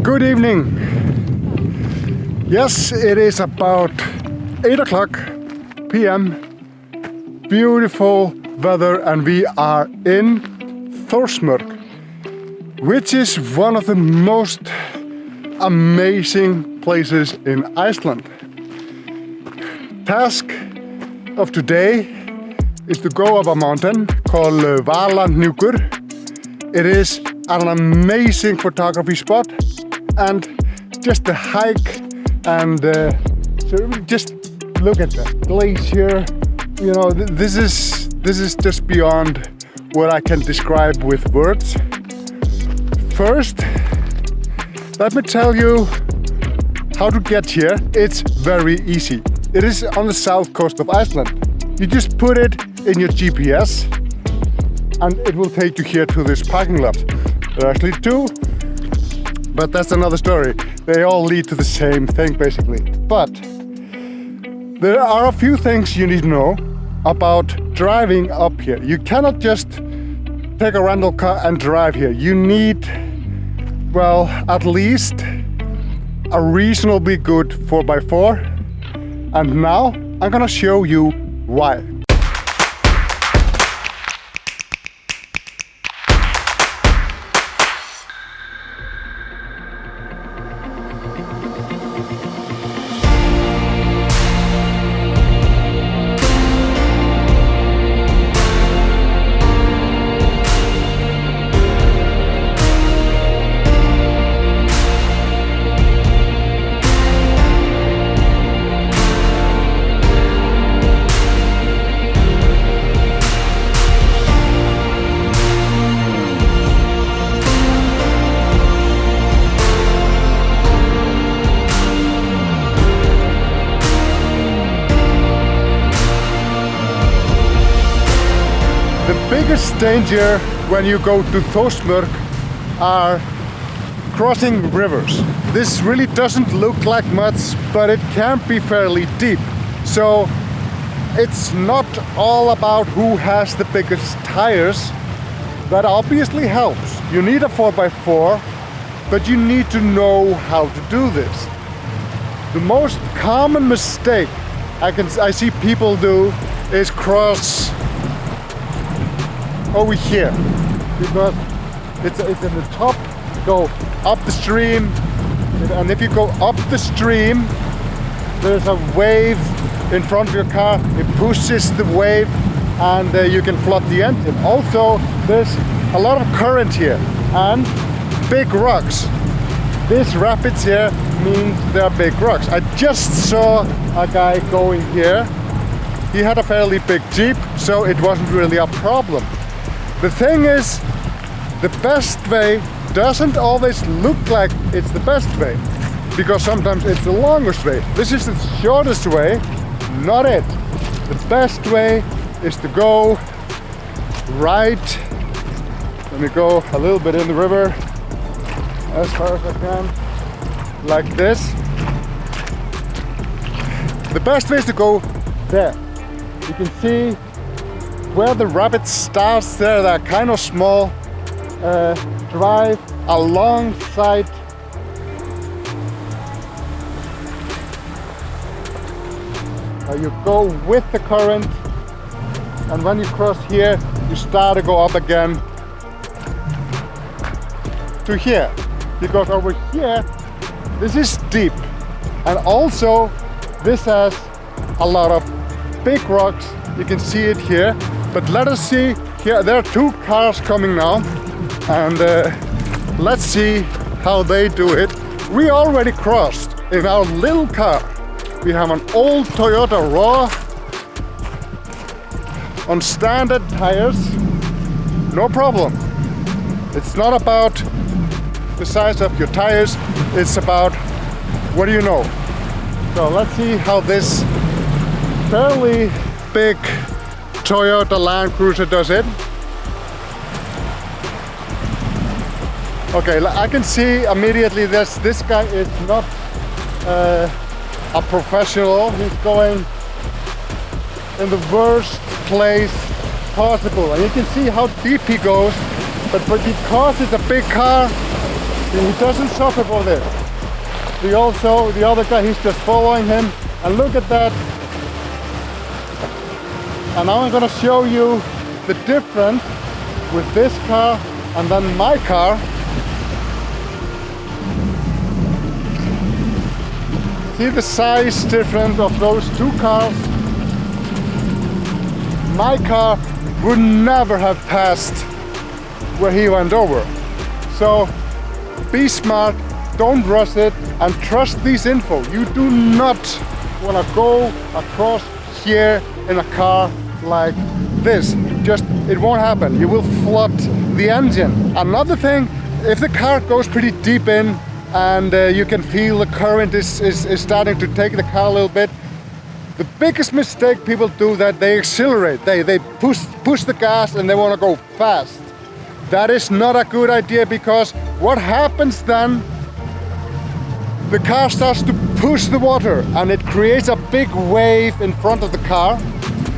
Good evening. Yes, it is about 8 o'clock p.m. Beautiful weather, and we are in Thorsmork, which is one of the most amazing places in Iceland. Task of today is to go up a mountain called Valahnúkur. It is an amazing photography spot, and just the hike, and so just look at that glacier. You know, this is just beyond what I can describe with words. First, let me tell you how to get here. It's very easy. It is on the south coast of Iceland. You just put it in your GPS and it will take you here to this parking lot. There are actually two, but that's another story. They all lead to the same thing basically. But there are a few things you need to know about driving up here. You cannot just take a rental car and drive here. You need, well, at least a reasonably good 4x4. And now I'm gonna show you why. The biggest danger when you go to Thorsmörk are crossing rivers. This really doesn't look like much, but it can be fairly deep. So it's not all about who has the biggest tires. That obviously helps. You need a 4x4, but you need to know how to do this. The most common mistake I see people do is cross over here, because it's in the top. Go up the stream, and if you go up the stream, there's a wave in front of your car. It pushes the wave, and you can flood the engine. Also, there's a lot of current here and big rocks. This rapids here means there are big rocks. I just saw a guy going here. He had a fairly big Jeep, so it wasn't really a problem. The thing is, the best way doesn't always look like it's the best way, because sometimes it's the longest way. This is the shortest way, not it. The best way is to go right. Let me go a little bit in the river, as far as I can, like this. The best way is to go there. You can see where the rapid starts there, that kind of small. Drive alongside. You go with the current, and when you cross here, you start to go up again to here, because over here, this is deep, and also this has a lot of big rocks. You can see it here. But let us see here. There are two cars coming now, and let's see how they do it. We already crossed in our little car. We have an old Toyota Raw on standard tires. No problem. It's not about the size of your tires. It's about what do you know. So let's see how this fairly big Toyota Land Cruiser does it. Okay, I can see immediately this guy is not a professional. He's going in the worst place possible, and you can see how deep he goes. But because it's a big car, He doesn't suffer for this. The other guy, he's just following him. And look at that. And now I'm gonna show you the difference with this car and then my car. See the size difference of those two cars? My car would never have passed where he went over. So be smart, don't rush it, and trust this info. You do not want to go across here in a car like this. Just, it won't happen. You will flood the engine. Another thing, if the car goes pretty deep in and you can feel the current is starting to take the car a little bit, the biggest mistake people do that they accelerate. They push the gas and they want to go fast. That is not a good idea, because what happens then, the car starts to push the water and it creates a big wave in front of the car,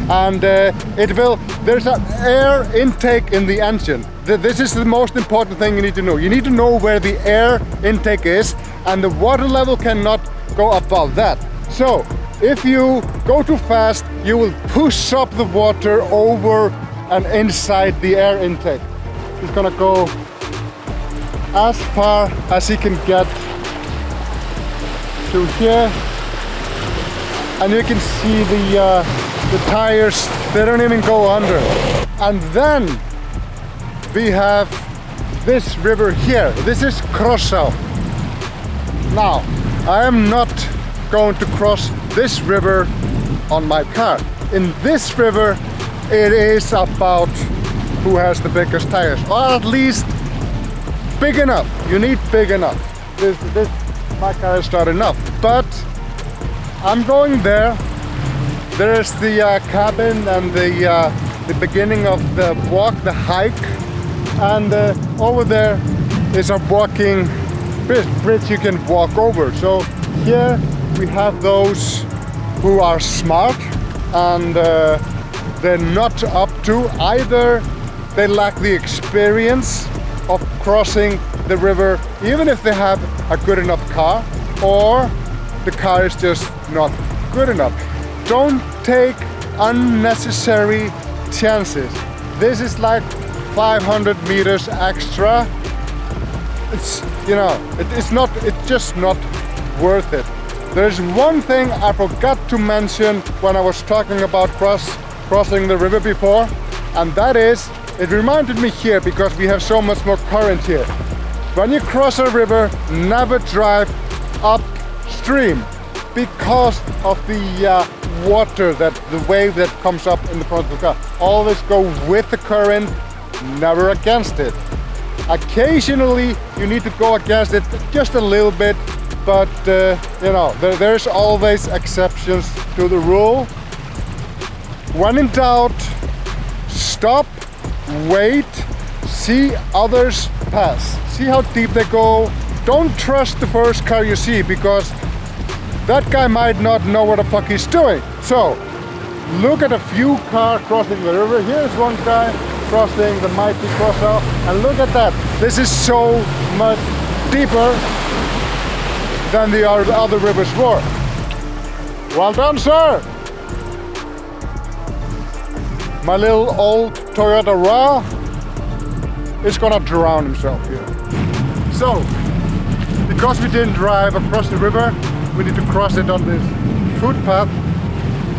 and there's an air intake in the engine. This is the most important thing you need to know. You need to know where the air intake is, and the water level cannot go above that. So if you go too fast, you will push up the water over and inside the air intake. He's gonna go as far as he can get to here, and you can see the tires, they don't even go under. And then we have this river here. This is Krossá. Now, I am not going to cross this river on my car. In this river, it is about who has the biggest tires, or at least big enough. You need big enough. My car is not enough, but I'm going there. There's the cabin and the beginning of the walk, the hike, and over there is a walking bridge you can walk over. So here we have those who are smart and they're not up to either. They lack the experience of crossing the river, even if they have a good enough car, or the car is just not good enough. Don't take unnecessary chances. This is like 500 meters extra. It's, you know, it's just not worth it. There's one thing I forgot to mention when I was talking about crossing the river before, and that is, it reminded me here because we have so much more current here. When you cross a river, never drive upstream because of the water, the wave that comes up in the front of the car. Always go with the current, never against it. Occasionally you need to go against it just a little bit, but you know, there's always exceptions to the rule. When in doubt, stop, wait, see others pass. See how deep they go. Don't trust the first car you see, because that guy might not know what the fuck he's doing. So look at a few cars crossing the river. Here's one guy crossing the mighty Krossá, and look at that. This is so much deeper than the other rivers were. Well done, sir. My little old Toyota Ra is gonna drown himself here. So, because we didn't drive across the river, we need to cross it on this footpath.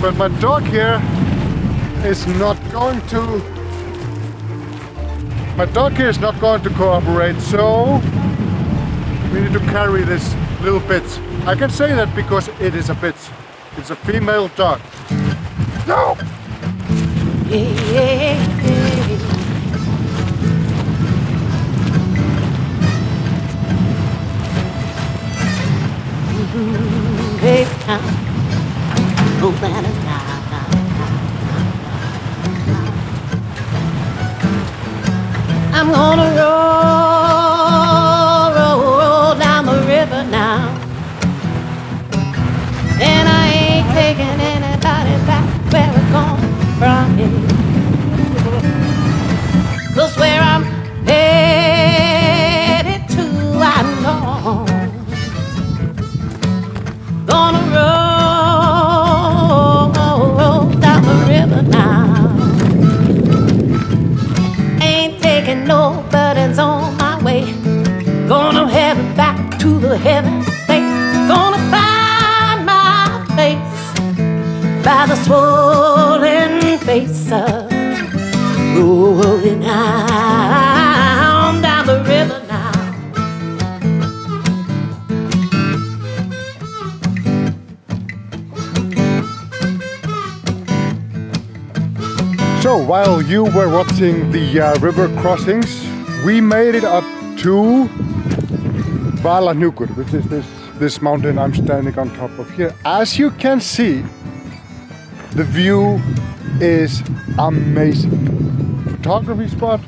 But my dog here is not going to. My dog here is not going to cooperate, so we need to carry this little bitch. I can say that because it is a bitch. It's a female dog. No! I'm gonna roll down the river now, and I ain't taking anybody back where we're going from here. 'Cause where I'm headed to, I to the heavens, they gonna find my face by the swollen face of rolling on down the river now. So while you were watching the river crossings, we made it up to Valahnúkur, which is this mountain I'm standing on top of here. As you can see, the view is amazing. Photography spot,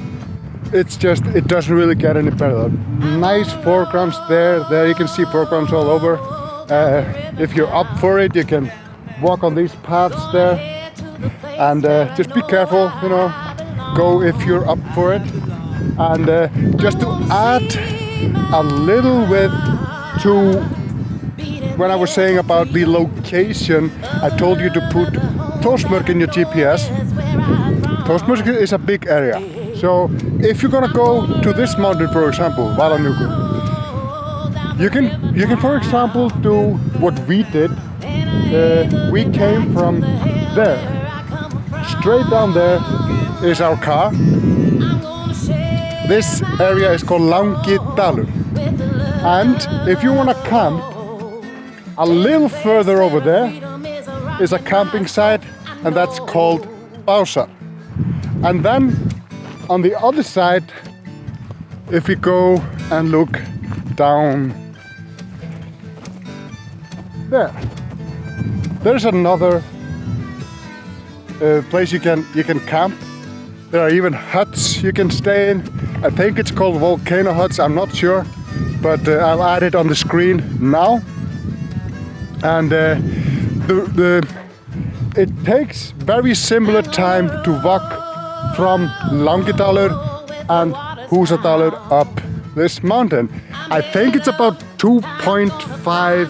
it doesn't really get any better. Nice foregrounds there you can see foregrounds all over. If you're up for it, you can walk on these paths there, and just be careful, you know, go if you're up for it. And just to add a little bit to when I was saying about the location, I told you to put Thorsmork in your GPS. Thorsmork is a big area. So if you're gonna go to this mountain, for example, Valahnúkur, you can for example do what we did. We came from there. Straight down there is our car. This area is called Dalur. And if you wanna camp, a little further over there is a camping site, and that's called Krossá. And then on the other side, if you go and look down there's another place you can camp. There are even huts you can stay in. I think it's called volcano huts, I'm not sure, but I'll add it on the screen now. And it takes very similar time to walk from Dalur and Dalur up this mountain. I think it's about 2.5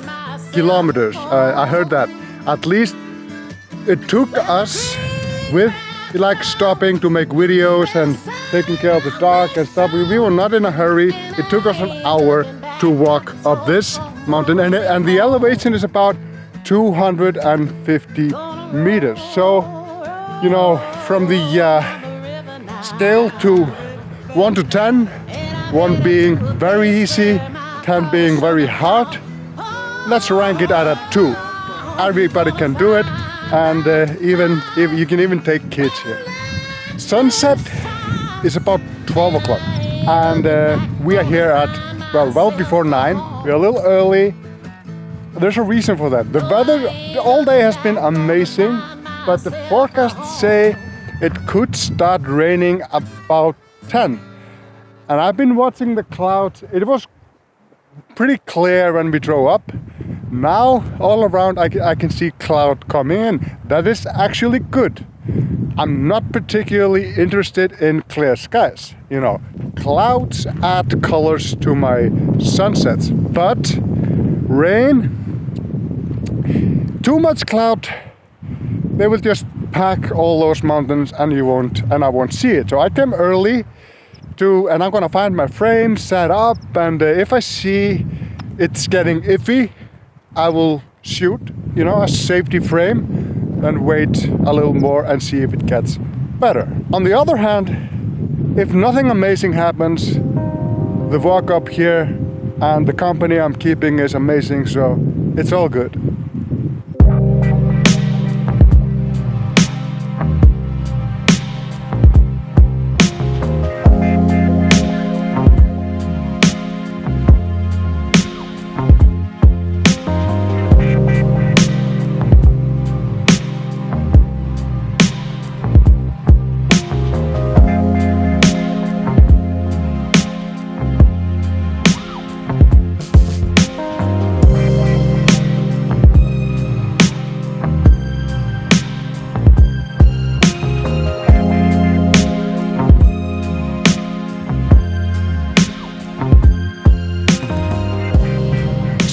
kilometers. I heard that. At least it took us, with like stopping to make videos and taking care of the dog and stuff. We were not in a hurry. It took us an hour to walk up this mountain, and the elevation is about 250 meters. So, you know, from the scale to 1 to 10, 1 being very easy, 10 being very hard, let's rank it at a 2. Everybody can do it, and even if you can even take kids here. Sunset is about 12 o'clock, and we are here at well before 9. We're a little early. There's a reason for that. The weather all day has been amazing, but the forecasts say it could start raining about 10. And I've been watching the clouds. It was pretty clear when we drove up. Now all around I can see cloud coming in. That is actually good. I'm not particularly interested in clear skies. You know, clouds add colors to my sunsets, but rain, too much cloud, they will just pack all those mountains and I won't see it. So I came early and I'm gonna find my frame set up, and if I see it's getting iffy, I will shoot, you know, a safety frame, and wait a little more and see if it gets better. On the other hand, if nothing amazing happens, the walk up here and the company I'm keeping is amazing, so it's all good.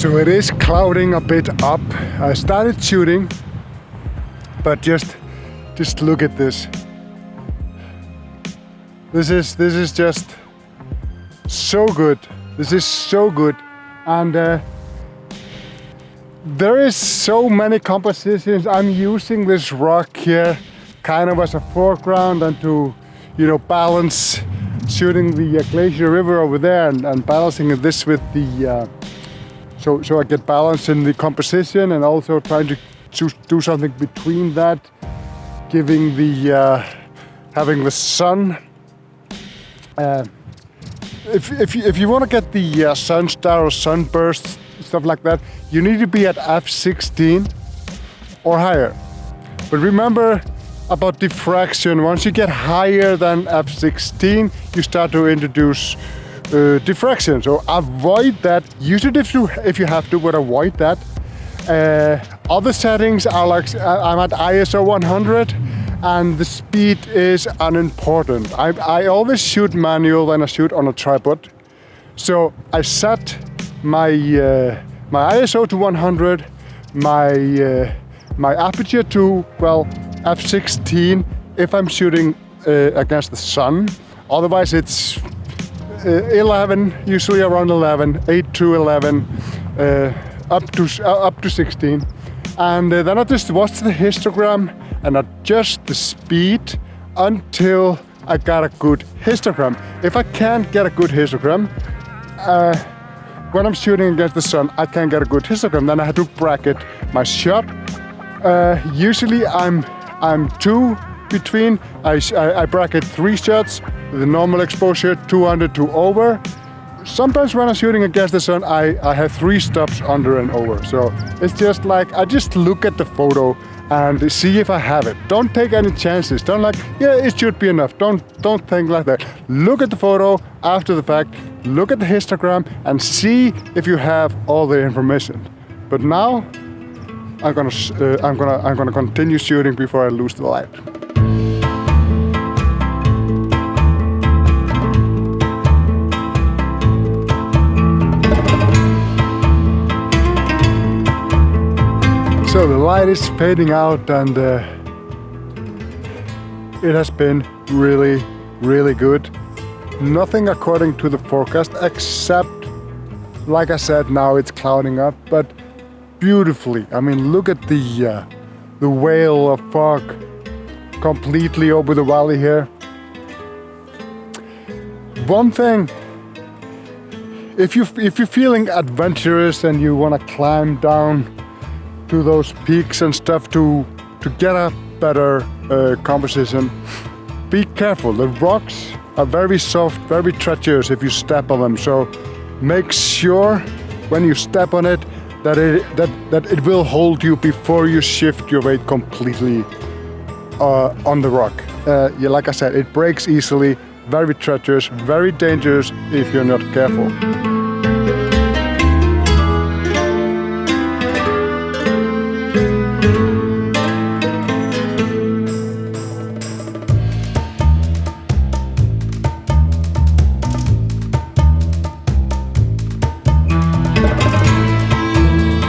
So it is clouding a bit up. I started shooting, but just look at this. This is just so good. This is so good. And there is so many compositions. I'm using this rock here kind of as a foreground and to, you know, balance shooting the glacier river over there and balancing this with the so I get balance in the composition, and also trying to do something between that, giving the having the sun. If you want to get the sun star or sunburst, stuff like that, you need to be at f16 or higher. But remember about diffraction. Once you get higher than f16, you start to introduce diffraction. So avoid that. Use it if you have to, but avoid that. Other settings are like I'm at ISO 100. And the speed is unimportant. I always shoot manual when I shoot on a tripod. So I set my ISO to 100, my aperture to, well, f16 if I'm shooting against the sun. Otherwise it's 11, usually around 11, 8 to 11, up to 16. And then I just watch the histogram and adjust the speed until I got a good histogram. If I can't get a good histogram, when I'm shooting against the sun, I can't get a good histogram. Then I have to bracket my shot. Usually I'm two between. I bracket 3 shots with the normal exposure, 200 to over. Sometimes when I'm shooting against the sun, I have 3 stops under and over. So it's just like, I just look at the photo and see if I have it. Don't take any chances. Don't like, yeah, it should be enough. Don't think like that. Look at the photo after the fact. Look at the histogram and see if you have all the information. But now I'm gonna continue shooting before I lose the light. So the light is fading out, and it has been really, really good. Nothing according to the forecast, except, like I said, now it's clouding up, but beautifully. I mean, look at the veil of fog completely over the valley here. One thing, if you're feeling adventurous and you want to climb down to those peaks and stuff to get a better composition, be careful. The rocks are very soft, very treacherous if you step on them. So make sure when you step on it that it will hold you before you shift your weight completely on the rock. Yeah, like I said, it breaks easily, very treacherous, very dangerous if you're not careful.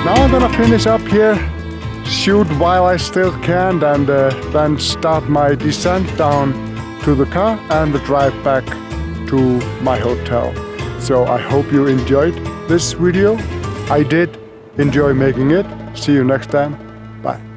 Now I'm gonna finish up here, shoot while I still can, and then start my descent down to the car and the drive back to my hotel. So I hope you enjoyed this video. I did enjoy making it. See you next time. Bye.